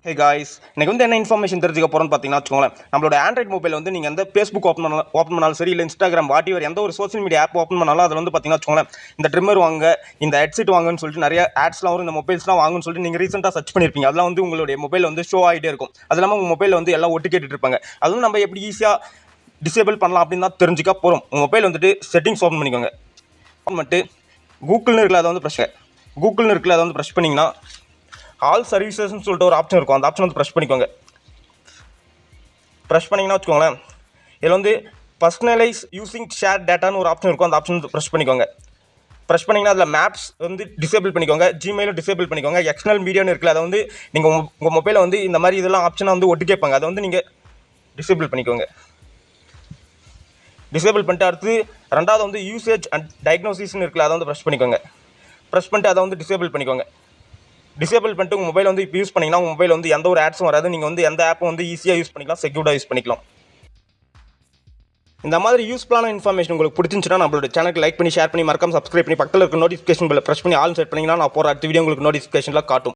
Hey guys, எனக்கு வந்து என்ன இன்ஃபர்மேஷன் தெரிஞ்சுக்க போகிறோன்னு பார்த்தீங்கன்னா வச்சுக்கோங்களேன். நம்மளோட ஆண்ட்ராய்ட் மொபைல் வந்து நீங்கள் எந்த ஃபேஸ்புக் ஓப்பன் பண்ணாலும் சரி, இல்லை இன்ஸ்டாகிராம் வாட்டிவர் எந்த ஒரு சோஷியல் மீடியா ஆப் ஓப்பன் பண்ணாலும் அதில் வந்து பார்த்தீங்கன்னா வச்சுக்கோங்களேன், இந்த ட்ரிம்மர் வாங்க, இந்த ஹெட்செட் வாங்கன்னு சொல்லிட்டு நிறைய ஆட்ஸ்லாம் வரும். இந்த மொபைல்ஸ்லாம் வாங்குன்னு சொல்லிட்டு நீங்கள் ரீசெண்டாக சர்ச் பண்ணியிருப்பீங்க. அதெல்லாம் வந்து உங்களுடைய மொபைல் வந்து ஷோ ஆகிட்டே இருக்கும். அது இல்லாமல் உங்கள் மொபைலில் வந்து எல்லாம் ஒட்டு கேட்டுட்டு இருப்பாங்க. அதுவும் நம்ம எப்படி ஈஸியாக டிசேபிள் பண்ணலாம் அப்படின்னு தான் தெரிஞ்சுக்க போகிறோம். உங்கள் மொபைல் வந்துட்டு செட்டிங்ஸ் ஓப்பன் பண்ணிக்கோங்க. ஓப்பன் பண்ணிட்டு கூகுள்னு இருக்குல்ல, அதை வந்து ப்ரெஷ் பண்ணிங்கன்னா ஆல் சர்வீசஸ்ன்னு சொல்லிட்டு ஒரு ஆப்ஷன் இருக்கும். அந்த ஆப்ஷன் வந்து ப்ரெஷ் பண்ணிக்கோங்க. ப்ரெஷ் பண்ணிங்கன்னா வச்சுக்கோங்களேன், இதில் வந்து பர்சனலைஸ் யூஸிங் ஷேர் டேட்டான்னு ஒரு ஆப்ஷன் இருக்கும். அந்த ஆப்ஷன் வந்து ப்ரெஷ் பண்ணிக்கோங்க. ப்ரெஷ் பண்ணிங்கன்னா அதில் மேப்ஸ் வந்து டிசேபிள் பண்ணிக்கோங்க, ஜிமெயிலும் டிசேபிள் பண்ணிக்கோங்க. எக்ஸ்டர்னல் மீடியான்னு இருக்குல்ல, அதை வந்து நீங்கள் உங்கள் மொபைலில் வந்து இந்த மாதிரி இதெல்லாம் ஆப்ஷனாக வந்து ஒட்டு கேட்பாங்க. அதை வந்து நீங்கள் டிசேபிள் பண்ணிக்கோங்க. டிசேபிள் பண்ணிட்டு அடுத்து ரெண்டாவது வந்து யூசேஜ் அண்ட் டயக்னோசிஸ்ன்னு இருக்குல்ல, அதை வந்து ப்ரெஷ் பண்ணிக்கோங்க. ப்ரெஷ் பண்ணிட்டு அதை வந்து டிசேபிள் பண்ணிக்கோங்க. டிசேபிள் பண்ணிட்டு உங்கள் மொபைல் வந்து இப்போ யூஸ் பண்ணிங்கன்னா உங்கள் மொபைல் வந்து எந்த ஒரு ஆட்ஸும் வராது. நீங்கள் வந்து எந்த ஆப்பும் வந்து ஈஸியாக யூஸ் பண்ணிக்கலாம், செக்யூர்டாக யூஸ் பண்ணிக்கலாம். இந்த மாதிரி யூஸ்ஃபுல்லான இன்ஃபர்மேஷன் உங்களுக்கு பிடிச்சிருந்துச்சுன்னா நம்மளோட சேனலுக்கு லைக் பண்ணி, ஷேர் பண்ணி, மறக்காம சப்ஸ்கிரைப் பண்ணி, பக்கத்தில் இருக்க நோட்டிஃபிகேஷன் பெல்லை ப்ரெஸ் பண்ணி ஆல் செட் பண்ணிங்கன்னா நான் போகிற அடுத்த வீடியோ உங்களுக்கு நோட்டிஃபிகேஷனில் காட்டும்.